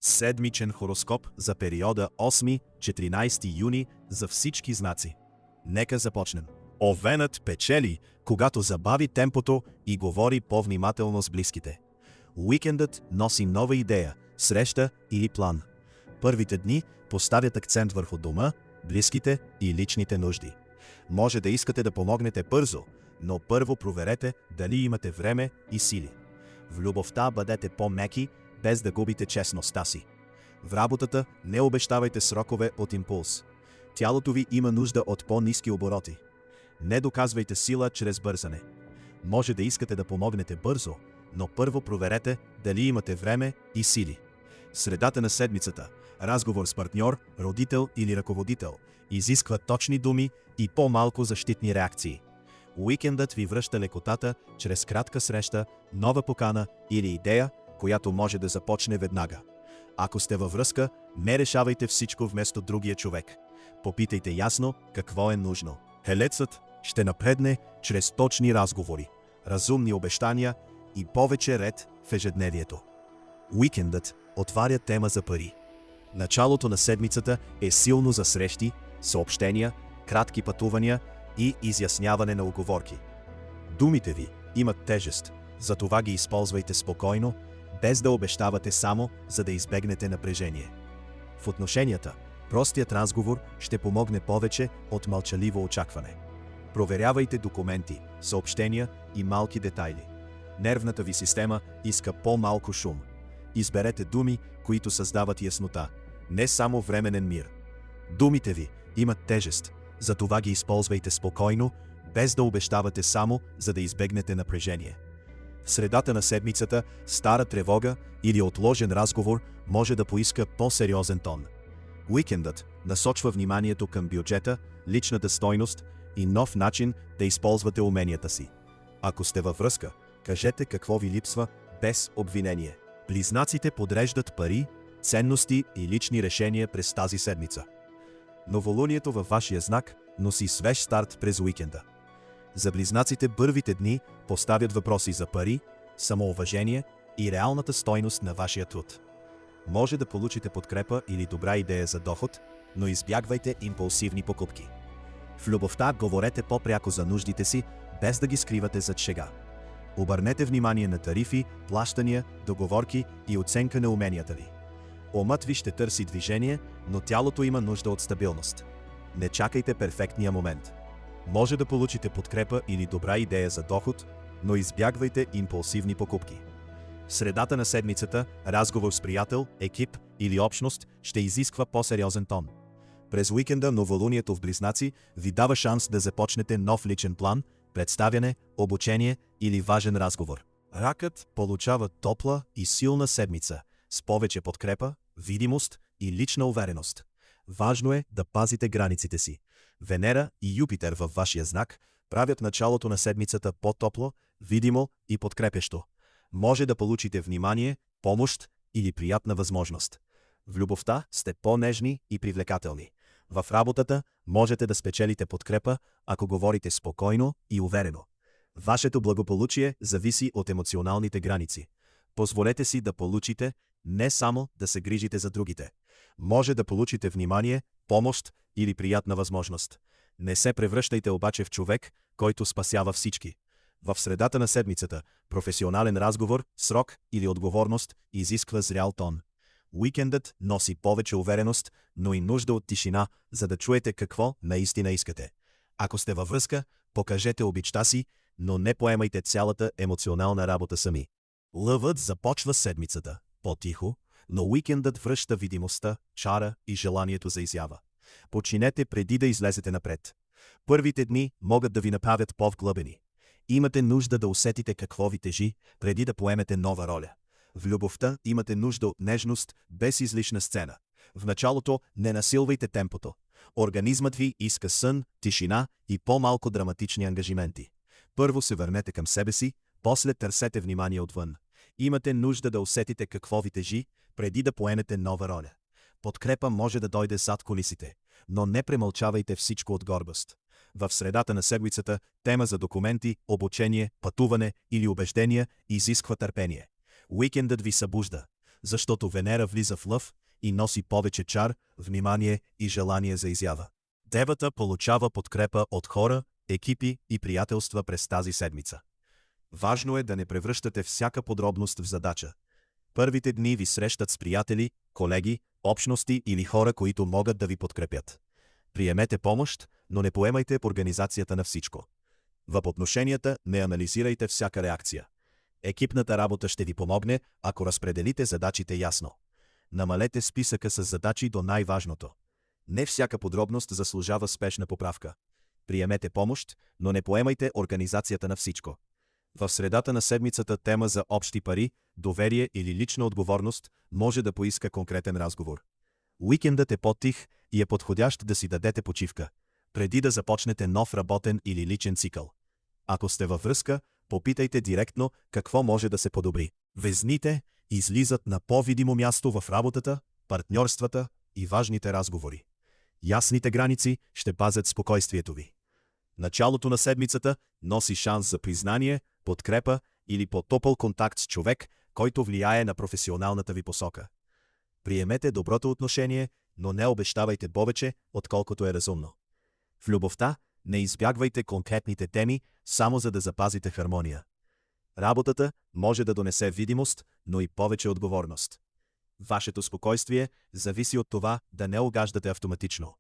Седмичен хороскоп за периода 8-14 юни за всички знаци. Нека започнем. Овенът печели, когато забави темпото и говори по-внимателно с близките. Уикендът носи нова идея, среща или план. Първите дни поставят акцент върху дома, близките и личните нужди. Може да искате да помогнете бързо, но първо проверете дали имате време и сили. В любовта бъдете по-меки, без да губите честността си. В работата не обещавайте срокове от импулс. Тялото ви има нужда от по-ниски обороти. Не доказвайте сила чрез бързане. Може да искате да помогнете бързо, но първо проверете дали имате време и сили. Средата на седмицата, разговор с партньор, родител или ръководител, изисква точни думи и по-малко защитни реакции. Уикендът ви връща лекотата чрез кратка среща, нова покана или идея, която може да започне веднага. Ако сте във връзка, не решавайте всичко вместо другия човек. Попитайте ясно какво е нужно. Телецът ще напредне чрез точни разговори, разумни обещания и повече ред в ежедневието. Уикендът отваря тема за пари. Началото на седмицата е силно за срещи, съобщения, кратки пътувания и изясняване на уговорки. Думите ви имат тежест, затова ги използвайте спокойно, без да обещавате само, за да избегнете напрежение. В отношенията, простият разговор ще помогне повече от мълчаливо очакване. Проверявайте документи, съобщения и малки детайли. Нервната ви система иска по-малко шум. Изберете думи, които създават яснота, не само временен мир. Думите ви имат тежест, затова ги използвайте спокойно, без да обещавате само, за да избегнете напрежение. В средата на седмицата стара тревога или отложен разговор може да поиска по-сериозен тон. Уикендът насочва вниманието към бюджета, личната стойност и нов начин да използвате уменията си. Ако сте във връзка, кажете какво ви липсва без обвинение. Близнаците подреждат пари, ценности и лични решения през тази седмица. Новолунието във вашия знак носи свеж старт през уикенда. За близнаците първите дни поставят въпроси за пари, самоуважение и реалната стойност на вашия труд. Може да получите подкрепа или добра идея за доход, но избягвайте импулсивни покупки. В любовта говорете по-пряко за нуждите си, без да ги скривате зад шега. Обърнете внимание на тарифи, плащания, договорки и оценка на уменията ви. Умът ви ще търси движение, но тялото има нужда от стабилност. Не чакайте перфектния момент. Може да получите подкрепа или добра идея за доход, но избягвайте импулсивни покупки. В средата на седмицата разговор с приятел, екип или общност ще изисква по-сериозен тон. През уикенда новолунието в Близнаци ви дава шанс да започнете нов личен план, представяне, обучение или важен разговор. Ракът получава топла и силна седмица с повече подкрепа, видимост и лична увереност. Важно е да пазите границите си. Венера и Юпитер във вашия знак правят началото на седмицата по-топло, видимо и подкрепещо. Може да получите внимание, помощ или приятна възможност. В любовта сте по-нежни и привлекателни. В работата можете да спечелите подкрепа, ако говорите спокойно и уверено. Вашето благополучие зависи от емоционалните граници. Позволете си да получите, не само да се грижите за другите. Може да получите внимание, помощ или приятна възможност. Не се превръщайте обаче в човек, който спасява всички. В средата на седмицата професионален разговор, срок или отговорност изисква зрял тон. Уикендът носи повече увереност, но и нужда от тишина, за да чуете какво наистина искате. Ако сте във връзка, покажете обичта си, но не поемайте цялата емоционална работа сами. Лъвът започва седмицата по-тихо, но уикендът връща видимостта, чара и желанието за изява. Починете преди да излезете напред. Първите дни могат да ви направят по-вглъбени. Имате нужда да усетите какво ви тежи, преди да поемете нова роля. В любовта имате нужда от нежност, без излишна сцена. В началото не насилвайте темпото. Организмът ви иска сън, тишина и по-малко драматични ангажименти. Първо се върнете към себе си, после търсете внимание отвън. Имате нужда да усетите какво ви тежи, преди да поемете нова роля. Подкрепа може да дойде зад кулисите, но не премълчавайте всичко от гордост. В средата на седмицата тема за документи, обучение, пътуване или убеждения изисква търпение. Уикендът ви събужда. защото Венера влиза в Лъв и носи повече чар, внимание и желание за изява. Девата получава подкрепа от хора, екипи и приятелства през тази седмица. Важно е да не превръщате всяка подробност в задача. Първите дни ви срещат с приятели, колеги, общности или хора, които могат да ви подкрепят. Приемете помощ, но не поемайте организацията на всичко. В отношенията не анализирайте всяка реакция. Екипната работа ще ви помогне, ако разпределите задачите ясно. Намалете списъка с задачи до най-важното. Не всяка подробност заслужава спешна поправка. Приемете помощ, но не поемайте организацията на всичко. В средата на седмицата тема за общи пари, доверие или лична отговорност може да поиска конкретен разговор. Уикендът е по-тих и е подходящ да си дадете почивка, преди да започнете нов работен или личен цикъл. Ако сте във връзка, попитайте директно какво може да се подобри. Везните излизат на по-видимо място в работата, партньорствата и важните разговори. Ясните граници ще пазят спокойствието ви. Началото на седмицата носи шанс за признание, подкрепа или по-топъл контакт с човек, който влияе на професионалната ви посока. Приемете доброто отношение, но не обещавайте повече, отколкото е разумно. В любовта не избягвайте конкретните теми, само за да запазите хармония. Работата може да донесе видимост, но и повече отговорност. Вашето спокойствие зависи от това да не огаждате автоматично.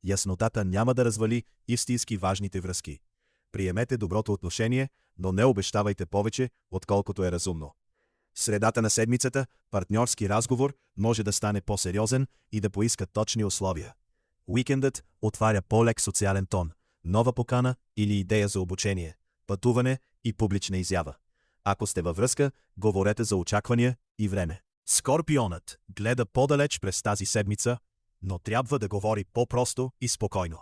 Яснотата няма да развали истински важните връзки. Приемете доброто отношение, но не обещавайте повече, отколкото е разумно. В средата на седмицата партньорски разговор може да стане по-сериозен и да поиска точни условия. Уикендът отваря по-лек социален тон, нова покана или идея за обучение, пътуване и публична изява. Ако сте във връзка, говорете за очаквания и време. Скорпионът гледа по-далеч през тази седмица, но трябва да говори по-просто и спокойно.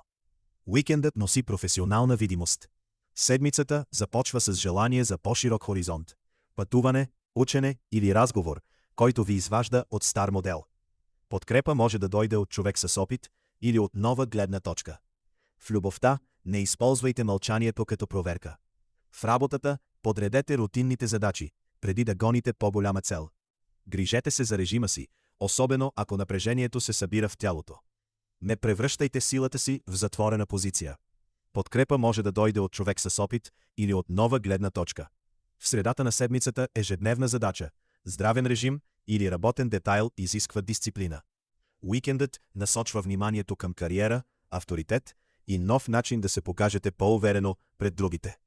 Уикендът носи професионална видимост. Седмицата започва с желание за по-широк хоризонт. Пътуване, учене или разговор, който ви изважда от стар модел. Подкрепа може да дойде от човек с опит или от нова гледна точка. В любовта не използвайте мълчанието като проверка. В работата подредете рутинните задачи, преди да гоните по-голяма цел. Грижете се за режима си, особено ако напрежението се събира в тялото. Не превръщайте силата си в затворена позиция. Подкрепа може да дойде от човек с опит или от нова гледна точка. В средата на седмицата ежедневна задача, здравен режим или работен детайл изисква дисциплина. Уикендът насочва вниманието към кариера, авторитет и нов начин да се покажете по-уверено пред другите.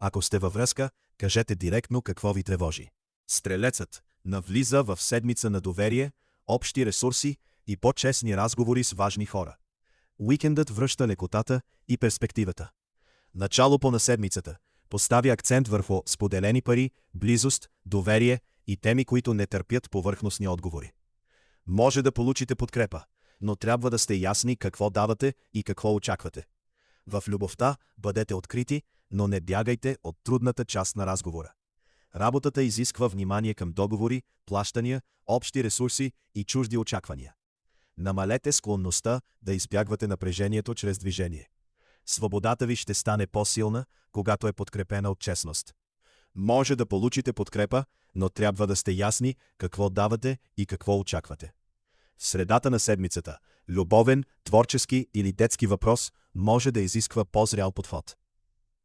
Ако сте във връзка, кажете директно какво ви тревожи. Стрелецът навлиза в седмица на доверие, общи ресурси и по-честни разговори с важни хора. Уикендът връща лекотата и перспективата. Начало на седмицата поставя акцент върху споделени пари, близост, доверие и теми, които не търпят повърхностни отговори. Може да получите подкрепа, но трябва да сте ясни какво давате и какво очаквате. В любовта бъдете открити, но не бягайте от трудната част на разговора. Работата изисква внимание към договори, плащания, общи ресурси и чужди очаквания. Намалете склонността да избягвате напрежението чрез движение. Свободата ви ще стане по-силна, когато е подкрепена от честност. Може да получите подкрепа, но трябва да сте ясни какво давате и какво очаквате. В средата на седмицата, любовен, творчески или детски въпрос може да изисква по-зрял подход.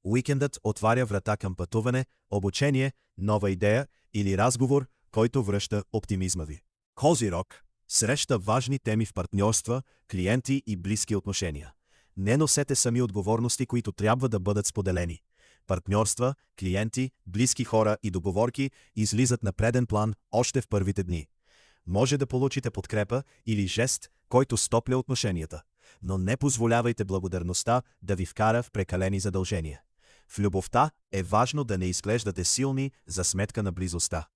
Уикендът отваря врата към пътуване, обучение, нова идея или разговор, който връща оптимизма ви. Козирог среща важни теми в партньорства, клиенти и близки отношения. Не носете сами отговорности, които трябва да бъдат споделени. Партньорства, клиенти, близки хора и договорки излизат на преден план още в първите дни. Може да получите подкрепа или жест, който стопля отношенията, но не позволявайте благодарността да ви вкара в прекалени задължения. В любовта е важно да не изглеждате силни за сметка на близостта.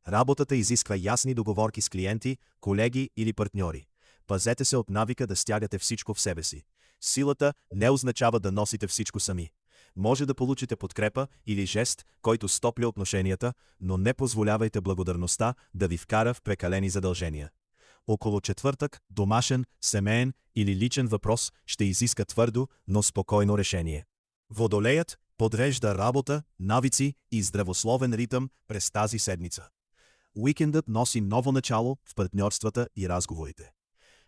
Работата изисква ясни договорки с клиенти, колеги или партньори. Пазете се от навика да стягате всичко в себе си. Силата не означава да носите всичко сами. Може да получите подкрепа или жест, който стопля отношенията, но не позволявайте благодарността да ви вкара в прекалени задължения. Около четвъртък, домашен, семеен или личен въпрос ще изиска твърдо, но спокойно решение. Водолеят подрежда работа, навици и здравословен ритъм през тази седмица. Уикендът носи ново начало в партньорствата и разговорите.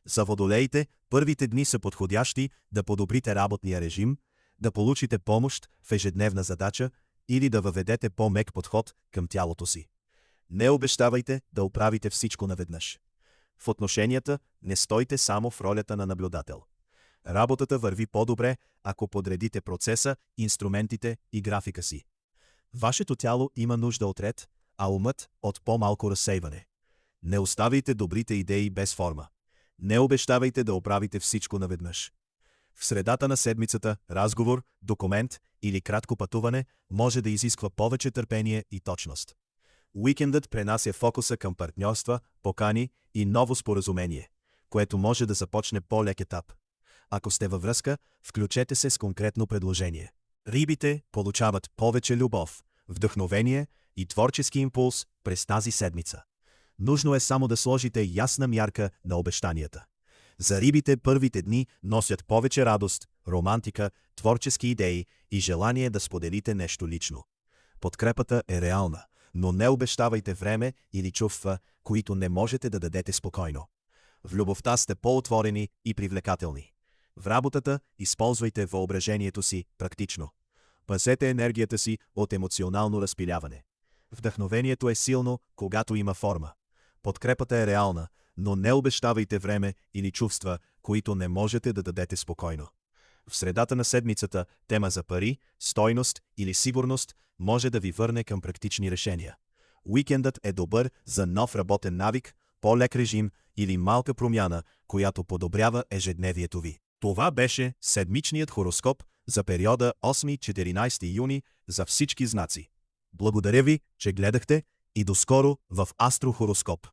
За водолеите, първите дни са подходящи да подобрите работния режим, да получите помощ в ежедневна задача или да въведете по-мек подход към тялото си. Не обещавайте да оправите всичко наведнъж. В отношенията не стойте само в ролята на наблюдател. Работата върви по-добре, ако подредите процеса, инструментите и графика си. Вашето тяло има нужда от ред, а умът от по-малко разсейване. Не оставяйте добрите идеи без форма. Не обещавайте да оправите всичко наведнъж. В средата на седмицата разговор, документ или кратко пътуване може да изисква повече търпение и точност. Уикендът пренася фокуса към партньорства, покани и ново споразумение, което може да започне по-лек етап. Ако сте във връзка, включете се с конкретно предложение. Рибите получават повече любов, вдъхновение и творчески импулс през тази седмица. Нужно е само да сложите ясна мярка на обещанията. За рибите първите дни носят повече радост, романтика, творчески идеи и желание да споделите нещо лично. Подкрепата е реална, но не обещавайте време или чувства, които не можете да дадете спокойно. В любовта сте по-отворени и привлекателни. В работата използвайте въображението си практично. Пазете енергията си от емоционално разпиляване. Вдъхновението е силно, когато има форма. Подкрепата е реална, но не обещавайте време или чувства, които не можете да дадете спокойно. В средата на седмицата тема за пари, стойност или сигурност може да ви върне към практични решения. Уикендът е добър за нов работен навик, по-лек режим или малка промяна, която подобрява ежедневието ви. Това беше седмичният хороскоп за периода 8-14 юни за всички знаци. Благодаря ви, че гледахте и до скоро в Астро Хороскоп.